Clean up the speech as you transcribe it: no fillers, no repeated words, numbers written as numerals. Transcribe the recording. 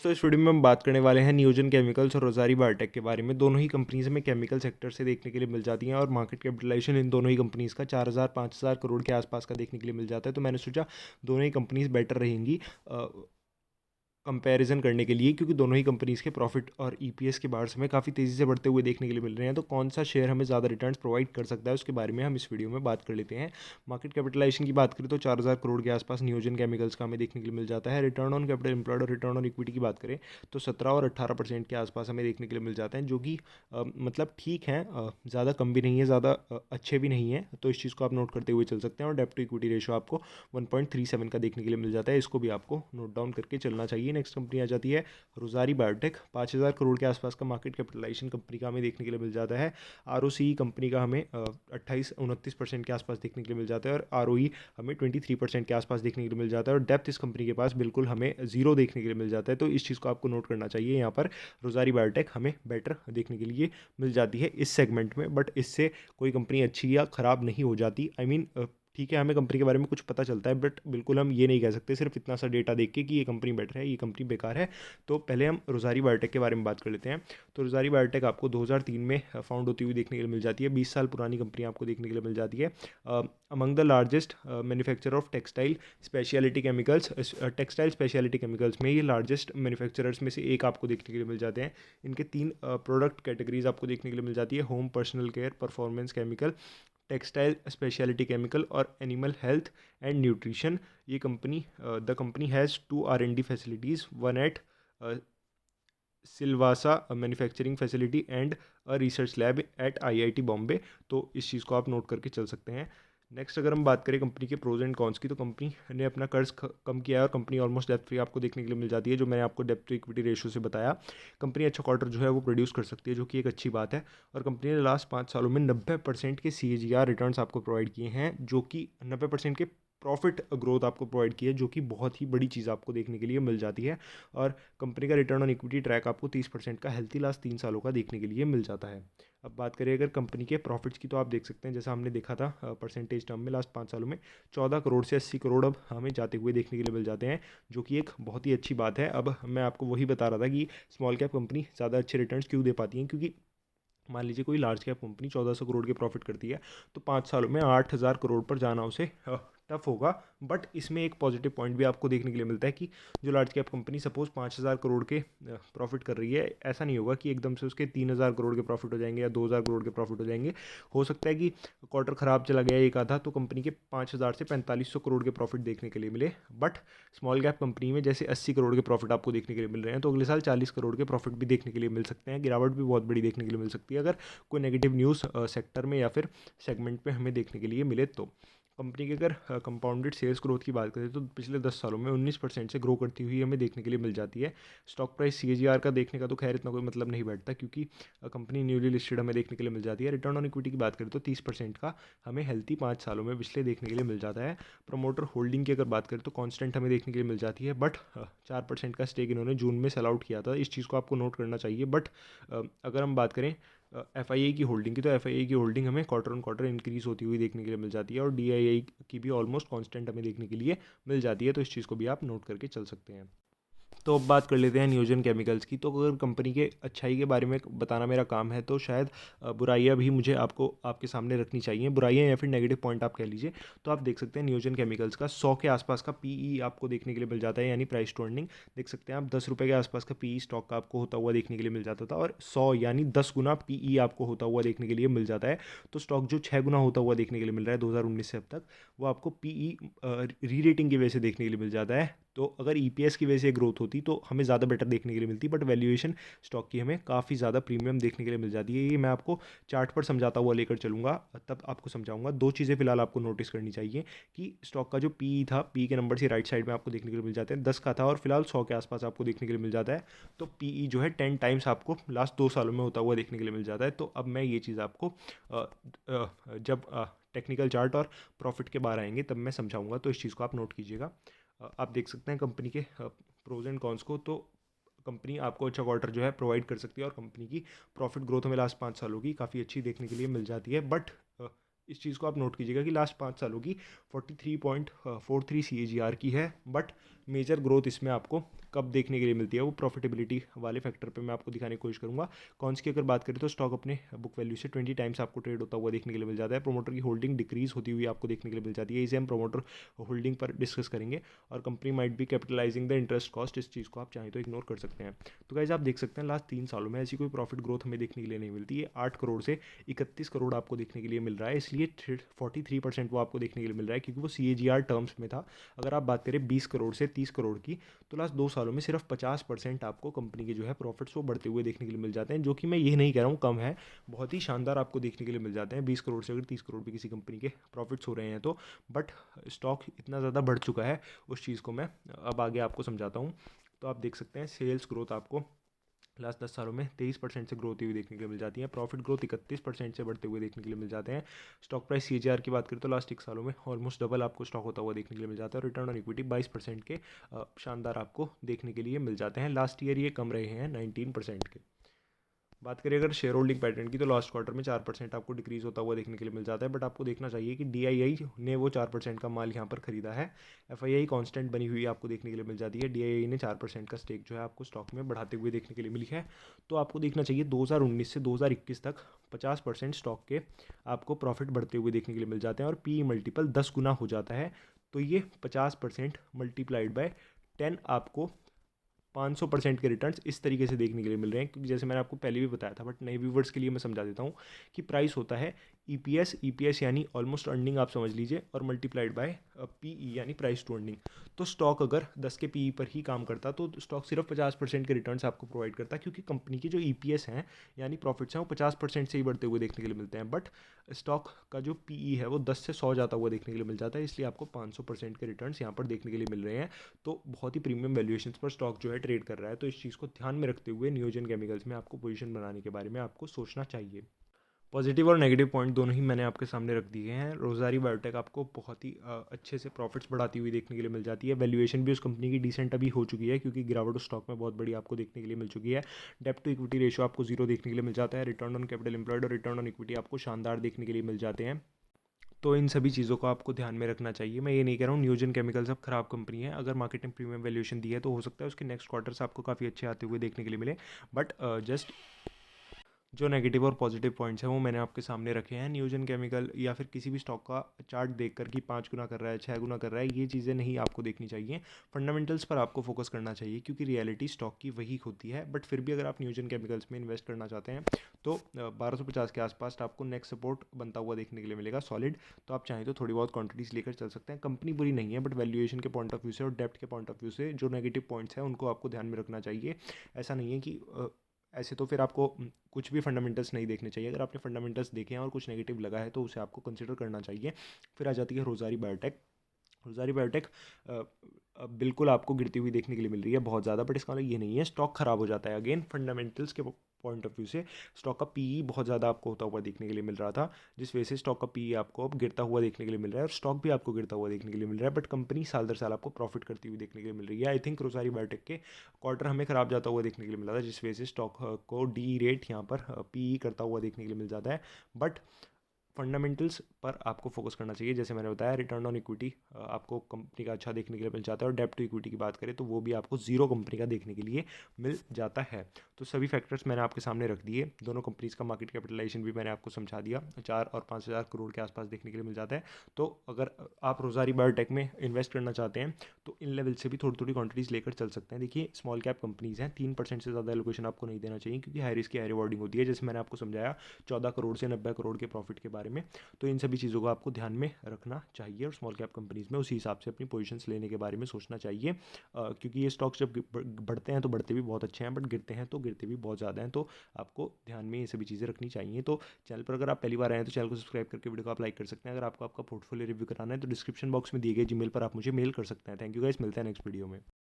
तो इस वीडियो में हम बात करने वाले हैं नियोजन केमिकल्स और रोज़ारी बायोटेक के बारे में। दोनों ही कंपनीज हमें केमिकल सेक्टर से देखने के लिए मिल जाती हैं और मार्केट कैपिटलाइजेशन इन दोनों ही कंपनीज का 4,000-5,000 करोड़ के आसपास का देखने के लिए मिल जाता है। तो मैंने सोचा दोनों ही कंपनीज बेटर रहेंगी कंपैरिजन करने के लिए, क्योंकि दोनों ही कंपनीज़ के प्रॉफिट और ईपीएस के बाहर हमें काफ़ी तेज़ी से बढ़ते हुए देखने के लिए मिल रहे हैं। तो कौन सा शेयर हमें ज़्यादा रिटर्न्स प्रोवाइड कर सकता है उसके बारे में हम इस वीडियो में बात कर लेते हैं। मार्केट कैपिटलाइजेशन की बात करें तो 4,000 करोड़ के आसपास नियोजन केमिकल्स का हमें देखने के लिए मिल जाता है। रिटर्न ऑन कैपिटल एम्प्लॉयड और रिटर्न ऑन इक्विटी की बात करें तो 17 और 18% के आसपास हमें देखने के लिए मिल जाते हैं, जो कि मतलब ठीक है, ज़्यादा कम भी नहीं है, ज़्यादा अच्छे भी नहीं है। तो इस चीज़ को आप नोट करते हुए चल सकते हैं। और डेप्ट टू इक्विटी रेशो आपको 1.37 का देखने के लिए मिल जाता है। इसको भी आपको नोट डाउन करके चलना चाहिए। नेक्स्ट कंपनी आ जाती है रोज़ारी बायोटेक। 5,000 करोड़ के आसपास का मार्केट कैपिटलाइजेशन कंपनी का हमें देखने के लिए मिल जाता है। आरओसी कंपनी का हमें 28-29% के आसपास देखने के लिए मिल जाता है और आरओई हमें 23% के आसपास देखने के लिए मिल जाता है। और डेप्थ इस कंपनी के पास बिल्कुल हमें जीरो देखने के लिए मिल जाता है। तो इस चीज़ को आपको नोट करना चाहिए। यहाँ पर रोज़ारी बायोटेक हमें बेटर देखने के लिए मिल जाती है इस सेगमेंट में, बट इससे कोई कंपनी अच्छी या ख़राब नहीं हो जाती। आई मीन ठीक है, हमें कंपनी के बारे में कुछ पता चलता है, बट बिल्कुल हम ये नहीं कह सकते सिर्फ इतना सा डेटा देख के कि ये कंपनी बेटर है, ये कंपनी बेकार है। तो पहले हम रोज़ारी बायोटेक के बारे में बात कर लेते हैं। तो रोज़ारी बायोटेक आपको 2003 में फाउंड होती हुई देखने के लिए मिल जाती है। 20 साल पुरानी कंपनी आपको देखने के लिए मिल जाती है। Among the largest manufacturer of textile speciality chemicals, textile speciality chemicals में ये लार्जेस्ट मैन्युफैक्चरर्स में से एक आपको देखने के लिए मिल जाते हैं। इनके 3 प्रोडक्ट कैटेगरीज आपको देखने के लिए मिल जाती है: home personal care, performance chemical, textile speciality chemical और एनिमल हेल्थ एंड न्यूट्रिशन। ये company the company has 2 R&D facilities, one at Silvassa manufacturing facility and a research lab at IIT Bombay. तो इस चीज़ को आप नोट करके चल सकते हैं। नेक्स्ट अगर हम बात करें कंपनी के प्रोज एंड कॉन्स की, तो कंपनी ने अपना कर्ज कम किया है और कंपनी ऑलमोस्ट डेप्ट फ्री आपको देखने के लिए मिल जाती है, जो मैंने आपको डेप्ट टू इक्विटी रेशियो से बताया। कंपनी अच्छा क्वार्टर जो है वो प्रोड्यूस कर सकती है, जो कि एक अच्छी बात है। और कंपनी ने लास्ट 5 सालों में 90% के CAGR रिटर्न्स आपको प्रोवाइड किए हैं, जो कि 90% के प्रॉफिट ग्रोथ आपको प्रोवाइड की है, जो कि बहुत ही बड़ी चीज़ आपको देखने के लिए मिल जाती है। और कंपनी का रिटर्न ऑन इक्विटी ट्रैक आपको 30% का हेल्थी लास्ट 3 सालों का देखने के लिए मिल जाता है। अब बात करें अगर कंपनी के प्रॉफिट्स की, तो आप देख सकते हैं जैसा हमने देखा था परसेंटेज टर्म में लास्ट 5 सालों में 14 करोड़ से 80 करोड़ अब हमें जाते हुए देखने के लिए मिल जाते हैं, जो कि एक बहुत ही अच्छी बात है। अब मैं आपको वही बता रहा था कि स्मॉल कैप कंपनी ज़्यादा अच्छे रिटर्न्स क्यों दे पाती हैं, क्योंकि मान लीजिए कोई लार्ज कैप कंपनी 1,400 करोड़ के प्रॉफिट करती है, तो 5 सालों में 8,000 करोड़ पर जाना उसे टफ होगा। बट इसमें एक पॉजिटिव पॉइंट भी आपको देखने के लिए मिलता है कि जो large cap company suppose 5,000 crore के प्रॉफिट कर रही है, ऐसा नहीं होगा कि एकदम से उसके 3,000 करोड़ के प्रॉफिट हो जाएंगे या 2,000 करोड़ के प्रॉफिट हो जाएंगे। हो सकता है कि क्वार्टर खराब चला गया एक आधा, तो कंपनी के 5,000 से 4,500 करोड़ के प्रॉफिट देखने के लिए मिले। बट स्मॉल कैप कंपनी में जैसे 80 करोड़ के प्रॉफिट आपको देखने के लिए मिल रहे हैं, तो अगले साल 40 करोड़ के प्रॉफिट भी देखने के लिए मिल सकते हैं। गिरावट भी बहुत बड़ी देखने के लिए मिल सकती है अगर कोई नेगेटिव न्यूज़ सेक्टर में या फिर सेगमेंट में हमें देखने के लिए मिले। तो कंपनी की अगर कंपाउंडेड सेल्स ग्रोथ की बात करें तो पिछले 10 सालों में 19% से ग्रो करती हुई हमें देखने के लिए मिल जाती है। स्टॉक प्राइस CAGR का देखने का तो खैर इतना कोई मतलब नहीं बैठता, क्योंकि कंपनी न्यूली लिस्टेड हमें देखने के लिए मिल जाती है। रिटर्न ऑन इक्विटी की बात करें तो 30% का हमें हेल्थी 5 सालों में पिछले देखने के लिए मिल जाता है। प्रमोटर होल्डिंग की अगर बात करें तो कॉन्स्टेंट हमें देखने के लिए मिल जाती है, बट 4% का स्टेक इन्होंने जून में सेल आउट किया था, इस चीज़ को आपको नोट करना चाहिए। बट अगर हम बात करें FII की होल्डिंग की, तो FII की होल्डिंग हमें क्वार्टर ऑन क्वार्टर इंक्रीज होती हुई देखने के लिए मिल जाती है और DII की भी ऑलमोस्ट कांस्टेंट हमें देखने के लिए मिल जाती है। तो इस चीज़ को भी आप नोट करके चल सकते हैं। तो अब बात कर लेते हैं नियोजन केमिकल्स की। तो अगर कंपनी के अच्छाई के बारे में बताना मेरा काम है, तो शायद बुराइयां भी मुझे आपको आपके सामने रखनी चाहिए, बुराइयां या फिर नेगेटिव पॉइंट आप कह लीजिए। तो आप देख सकते हैं नियोजन केमिकल्स का 100 के आसपास का PE आपको देखने के लिए मिल जाता है, यानी प्राइस टू अर्निंग। देख सकते हैं आप 10 रुपये के आसपास का PE स्टॉक का आपको होता हुआ देखने के लिए मिल जाता था, और 100 यानी 10 गुना PE आपको होता हुआ देखने के लिए मिल जाता है। तो स्टॉक जो 6 गुना होता हुआ देखने के लिए मिल रहा है 2019 से अब तक, वो आपको PE री रेटिंग की वजह से देखने के लिए मिल जाता है। तो अगर EPS की वजह से ग्रोथ होती तो हमें ज़्यादा बेटर देखने के लिए मिलती, बट वैल्यूएशन स्टॉक की हमें काफ़ी ज़्यादा प्रीमियम देखने के लिए मिल जाती है। ये मैं आपको चार्ट पर समझाता हुआ लेकर चलूँगा, तब आपको समझाऊंगा। दो चीज़ें फिलहाल आपको नोटिस करनी चाहिए कि स्टॉक का जो PE था, PE के नंबर से राइट साइड में आपको देखने के लिए मिल जाते हैं, 10 का था और फिलहाल 100 के आसपास आपको देखने के लिए मिल जाता है। तो PE जो है 10 टाइम्स आपको लास्ट 2 सालों में होता हुआ देखने के लिए मिल जाता है। तो अब मैं ये चीज़ आपको जब टेक्निकल चार्ट और प्रॉफिट के बाहर आएंगे तब मैं समझाऊंगा, तो इस चीज़ को आप नोट कीजिएगा। आप देख सकते हैं कंपनी के प्रोज एंड कॉन्स को। तो कंपनी आपको अच्छा क्वार्टर जो है प्रोवाइड कर सकती है और कंपनी की प्रॉफिट ग्रोथ हमें लास्ट 5 सालों की काफ़ी अच्छी देखने के लिए मिल जाती है। बट इस चीज़ को आप नोट कीजिएगा कि लास्ट 5 सालों की 43.43 CAGR की है, बट मेजर ग्रोथ इसमें आपको कब देखने के लिए मिलती है, वो प्रॉफिटेबिलिटी वाले फैक्टर पे मैं आपको दिखाने की कोशिश करूँगा। कॉन्स की अगर बात करें तो स्टॉक अपने बुक वैल्यू से 20 टाइम्स आपको ट्रेड होता हुआ देखने के लिए मिल जाता है। प्रोमोटर की होल्डिंग डिक्रीज होती हुई आपको देखने के लिए मिल जाती है, इसे हम प्रोमोटर होल्डिंग पर डिस्कस करेंगे। और कंपनी माइट भी कैपिटलाइजिंग द इंटरेस्ट कॉस्ट, इस चीज़ को आप चाहें तो इग्नोर कर सकते हैं। तो गाइस आप देख सकते हैं लास्ट 3 सालों में ऐसी कोई प्रॉफिट ग्रोथ हमें देखने के लिए नहीं मिलती है। 8 करोड़ से 31 करोड़ आपको देखने के लिए मिल रहा है, इसलिए 43% वो आपको देखने के लिए मिल रहा है, क्योंकि वो CAGR टर्म्स में था। अगर आप बात करें 20 करोड़ से 30 करोड़ की, तो लास्ट 2 सालों में सिर्फ 50% आपको कंपनी के जो है प्रॉफिट्स वो बढ़ते हुए देखने के लिए मिल जाते हैं, जो कि मैं ये नहीं कह रहा हूँ कम है, बहुत ही शानदार आपको देखने के लिए मिल जाते हैं। 20 करोड़ से अगर 30 करोड़ भी किसी कंपनी के प्रॉफिट्स हो रहे हैं तो, बट स्टॉक इतना ज़्यादा बढ़ चुका है, उस चीज़ को मैं अब आगे आपको समझाता हूँ। तो आप देख सकते हैं सेल्स ग्रोथ आपको लास्ट 10 सालों में 23% से ग्रोथ होती हुई देखने के लिए मिल जाती है। प्रॉफिट ग्रोथ 31% से बढ़ते हुए देखने के लिए मिल जाते हैं। स्टॉक प्राइस CAGR की बात करें तो लास्ट 1 सालों में ऑलमोस्ट डबल आपको स्टॉक होता हुआ देखने के लिए मिल जाता है। और रिटर्न ऑन इक्विटी 22% के शानदार आपको देखने के लिए मिल जाते हैं। लास्ट ईयर ये कम रहे हैं 19% के। बात करें अगर शेयर होल्डिंग पैटर्न की, तो लास्ट क्वार्टर में 4% आपको डिक्रीज होता हुआ देखने के लिए मिल जाता है, बट आपको देखना चाहिए कि DII ने वो 4% का माल यहाँ पर खरीदा है। FII कांस्टेंट बनी हुई आपको देखने के लिए मिल जाती है। DII ने 4% का स्टेक जो है आपको स्टॉक में बढ़ाते हुए देखने के लिए मिली है। तो आपको देखना चाहिए 2019 से 2021 तक 50% स्टॉक के आपको प्रॉफिट बढ़ते हुए देखने के लिए मिल जाते हैं, और PE मल्टीपल 10 गुना हो जाता है। तो ये 50% मल्टीप्लाइड बाय 10 आपको 500% के रिटर्न्स इस तरीके से देखने के लिए मिल रहे हैं, क्योंकि जैसे मैंने आपको पहले भी बताया था, बट नए व्यूवर्स के लिए मैं समझा देता हूँ कि प्राइस होता है EPS यानी ऑलमोस्ट अर्निंग आप समझ लीजिए, और मल्टीप्लाइड बाय PE यानी प्राइस टू अर्निंग। तो स्टॉक अगर 10 के PE पर ही काम करता तो स्टॉक सिर्फ 50% के रिटर्न्स आपको प्रोवाइड करता, क्योंकि कंपनी की जो EPS हैं यानी प्रॉफिट्स हैं वो 50% से ही बढ़ते हुए देखने के लिए मिलते हैं। बट स्टॉक का जो PE है वो 10 से 100 जाता हुआ देखने के लिए मिल जाता है, इसलिए आपको 500% के रिटर्न्स यहाँ पर देखने के लिए मिल रहे हैं। तो बहुत ही प्रीमियम वैल्यूएशंस पर स्टॉक जो है ट्रेड कर रहा है। तो इस चीज़ को ध्यान में रखते हुए नियोजन केमिकल्स में आपको पोजीशन बनाने के बारे में आपको सोचना चाहिए। पॉजिटिव और नेगेटिव पॉइंट दोनों ही मैंने आपके सामने रख दिए हैं। रोज़ारी बायोटेक आपको बहुत ही अच्छे से प्रॉफिट्स बढ़ाती हुई देखने के लिए मिल जाती है। वैल्यूएशन भी उस कंपनी की डिसेंट अभी हो चुकी है, क्योंकि गिरावट उस स्टॉक में बहुत बड़ी आपको देखने के लिए मिल चुकी है। डेप्ट टू इक्विटी रेशियो आपको 0 देखने के लिए मिल जाता है। रिटर्न ऑन कैपिटल एम्प्लॉयड और रिटर्न ऑन इक्विटी आपको शानदार देखने के लिए मिल जाते हैं। तो इन सभी चीज़ों को आपको ध्यान में रखना चाहिए। मैं ये नहीं कह रहा हूँ नियोजन केमिकल्स अब खराब कंपनी है। अगर मार्केट में प्रीमियम वैल्यूएशन दी है तो हो सकता है उसके नेक्स्ट क्वार्टर्स आपको काफ़ी अच्छे आते हुए देखने के लिए मिले, बट जस्ट जो नेगेटिव और पॉजिटिव पॉइंट्स हैं वो मैंने आपके सामने रखे हैं। नियोजन केमिकल या फिर किसी भी स्टॉक का चार्ट देखकर कि 5 गुना कर रहा है, 6 गुना कर रहा है, ये चीज़ें नहीं आपको देखनी चाहिए। फंडामेंटल्स पर आपको फोकस करना चाहिए, क्योंकि रियलिटी स्टॉक की वही होती है। बट फिर भी अगर आप नियोजन केमिकल्स में इन्वेस्ट करना चाहते हैं तो 1250 के आसपास आपको नेक्स्ट सपोर्ट बनता हुआ देखने के लिए मिलेगा सॉलिड। तो आप चाहें तो थोड़ी बहुत क्वांटिटीज़ लेकर चल सकते हैं। कंपनी बुरी नहीं है, बट वैल्यूएशन के पॉइंट ऑफ व्यू से और डेप्थ के पॉइंट ऑफ व्यू से जो नेगेटिव पॉइंट्स हैं उनको आपको ध्यान में रखना चाहिए। ऐसा नहीं है कि ऐसे तो फिर आपको कुछ भी फंडामेंटल्स नहीं देखने चाहिए। अगर आपने फंडामेंटल्स देखे हैं और कुछ नेगेटिव लगा है तो उसे आपको कंसिडर करना चाहिए। फिर आ जाती है रोज़ारी बायोटेक। रोज़ारी बायोटेक बिल्कुल आपको गिरती हुई देखने के लिए मिल रही है बहुत ज़्यादा, बट इसका मतलब ये नहीं है स्टॉक खराब हो जाता है। अगेन फंडामेंटल्स के पॉइंट ऑफ व्यू से स्टॉक का PE बहुत ज़्यादा आपको होता हुआ देखने के लिए मिल रहा था, जिस वजह से स्टॉक का PE आपको अब गिरता हुआ देखने के लिए मिल रहा है, और स्टॉक भी आपको गिरता हुआ देखने के लिए मिल रहा है। बट कंपनी साल दर साल आपको प्रॉफिट करती हुई देखने के लिए मिल रही है। आई थिंक रोज़ारी बायोटेक के क्वार्टर हमें खराब जाता हुआ देखने के लिए मिला था, जिस वजह से स्टॉक को DE रेट यहाँ पर PE करता हुआ देखने के लिए मिल जाता है। बट फंडामेंटल्स पर आपको फोकस करना चाहिए। जैसे मैंने बताया रिटर्न ऑन इक्विटी आपको कंपनी का अच्छा देखने के लिए मिल जाता है, और डेप्ट टू इक्विटी की बात करें तो वो भी आपको 0 कंपनी का देखने के लिए मिल जाता है। तो सभी फैक्टर्स मैंने आपके सामने रख दिए। दोनों कंपनीज का मार्केट कैपिटलाइजेशन भी मैंने आपको समझा दिया, 4 और 5 हज़ार करोड़ के आसपास देखने के लिए मिल जाता है। तो अगर आप रोज़ारी बायोटेक में इन्वेस्ट करना चाहते हैं तो इन लेवल से भी थोड़ी थोड़ी क्वांटिटीज़ लेकर चल सकते हैं। देखिए स्मॉल कैप कंपनीज़ हैं, 3% से ज़्यादा एलोकेशन आपको नहीं देना चाहिए, क्योंकि हाई रिस्क की हाई रिवॉर्डिंग होती है। जैसे मैंने आपको समझाया 14 करोड़ से 90 करोड़ के प्रॉफिट के बारे में। तो इन सभी चीज़ों को आपको ध्यान में रखना चाहिए, और स्मॉल कैप कंपनीज़ में उसी हिसाब से अपनी पोजीशंस लेने के बारे में सोचना चाहिए, क्योंकि ये स्टॉक्स जब बढ़ते हैं तो बढ़ते भी बहुत अच्छे हैं, बट गिरते हैं तो गिरते भी बहुत ज़्यादा हैं। तो आपको ध्यान में ये सभी चीज़ें रखनी चाहिए। तो चैनल पर अगर आप पहली बार आए हैं तो चैनल को सब्सक्राइब करके वीडियो को आप लाइक कर सकते हैं। अगर आपको आपका पोर्टफोलियो रिव्यू कराना है तो डिस्क्रिप्शन बॉक्स में दिए गए जीमेल पर आप मुझे मेल कर सकते हैं। थैंक यू गाइस, मिलते हैं नेक्स्ट वीडियो में।